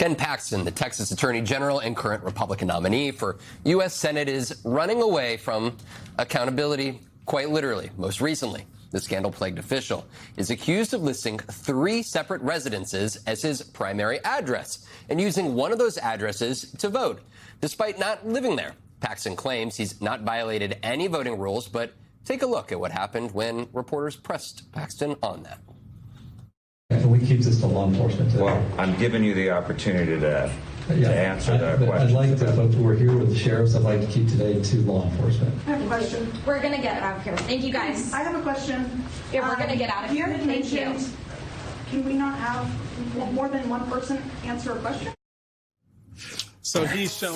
Ken Paxton, the Texas Attorney General and current Republican nominee for U.S. Senate, is running away from accountability, quite literally. Most recently, the scandal-plagued official is accused of listing 3 separate residences as his primary address and using one of those addresses to vote, despite not living there. Paxton claims he's not violated any voting rules, but take a look at what happened when reporters pressed Paxton on that. Can we keep this to law enforcement today? Well, I'm giving you the opportunity to answer that question. I'd like to, folks who are here with the sheriffs, I'd like to keep today to law enforcement. I have a question. We're going to get out of here. Thank you, guys. I have a question. Yeah, we're going to get out of here. You had Thank you. mentioned, can we not have more than one person answer a question? So he's shown,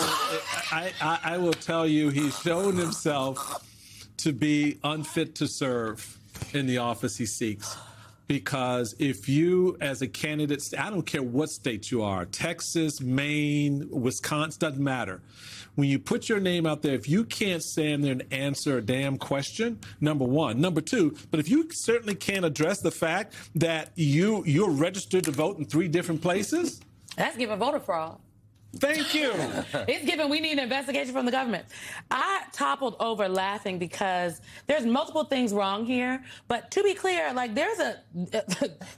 I will tell you, he's shown himself to be unfit to serve in the office he seeks. Because if you, as a candidate, I don't care what state you are, Texas, Maine, Wisconsin, doesn't matter. When you put your name out there, if you can't stand there and answer a damn question, number one. Number two, but if you certainly can't address the fact that you're registered to vote in 3 different places. That's giving voter fraud. Thank you. It's given we need an investigation from the government. I toppled over laughing because there's multiple things wrong here. But to be clear, like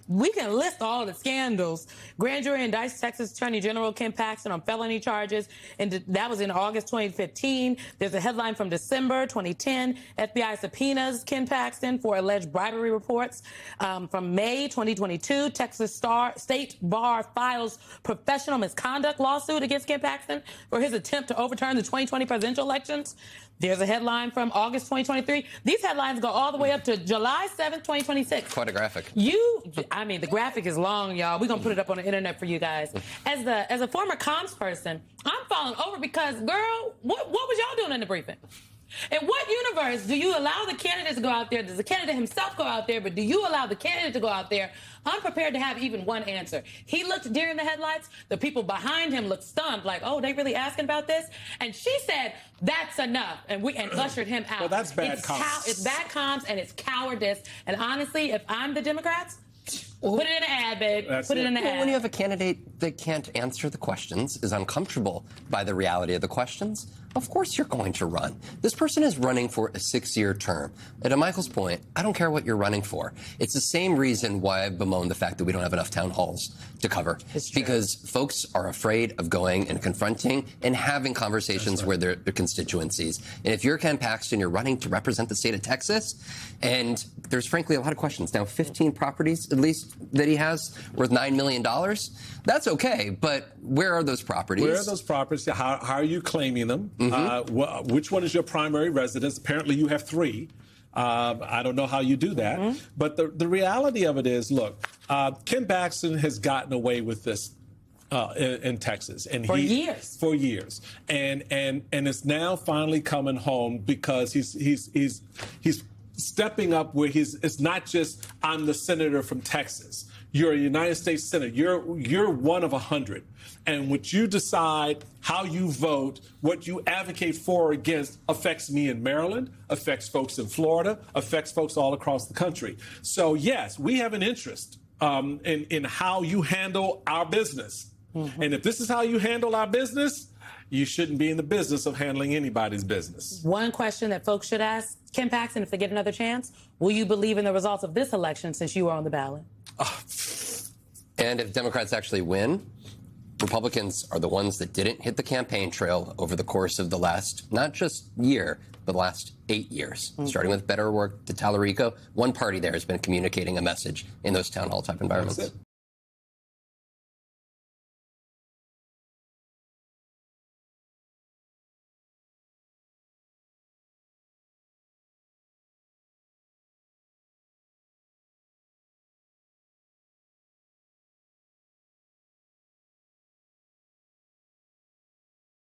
we can list all the scandals. Grand jury indicts Texas Attorney General Ken Paxton on felony charges. And that was in August 2015. There's a headline from December 2010. FBI subpoenas Ken Paxton for alleged bribery reports. From May 2022, Texas State Bar files professional misconduct lawsuit against Ken Paxton for his attempt to overturn the 2020 presidential elections. There's a headline from August 2023. These headlines go all the way up to July 7th, 2026. Quite a graphic. The graphic is long, y'all. We're going to put it up on the internet for you guys. As a former comms person, I'm falling over because, girl, what was y'all doing in the briefing? In what universe do you allow the candidate to go out there? Does the candidate himself go out there? But do you allow the candidate to go out there unprepared to have even one answer? He looked deer in the headlights. The people behind him looked stunned, like, oh, they really asking about this? And she said, that's enough, and ushered him out. Well, that's bad comms. It's bad comms, and it's cowardice. And honestly, if I'm the Democrats, put it in an ad, babe. Put it in an ad. When you have a candidate that can't answer the questions, is uncomfortable by the reality of the questions, of course you're going to run. This person is running for a 6-year term. And to Michael's point, I don't care what you're running for. It's the same reason why I bemoan the fact that we don't have enough town halls to cover. It's true. Because folks are afraid of going and confronting and having conversations with their constituencies. And if you're Ken Paxton, you're running to represent the state of Texas, and there's frankly a lot of questions. Now, 15 properties, at least, that he has worth $9 million, that's okay. But where are those properties? Where are those properties? How are you claiming them? Which one is your primary residence? Apparently you have 3. I don't know how you do that. But the reality of it is, look, Ken Paxton has gotten away with this in Texas. And For years. And it's now finally coming home because he's stepping up where it's not just, I'm the senator from Texas. You're a United States senator. You're one of 100. And what you decide, how you vote, what you advocate for or against affects me in Maryland, affects folks in Florida, affects folks all across the country. So, yes, we have an interest in how you handle our business. And if this is how you handle our business, you shouldn't be in the business of handling anybody's business. One question that folks should ask Ken Paxton if they get another chance, will you believe in the results of this election since you were on the ballot? And if Democrats actually win, Republicans are the ones that didn't hit the campaign trail over the course of the last, not just year, but the last 8 years, starting with Better Work to Tallarico. One party there has been communicating a message in those town hall type environments.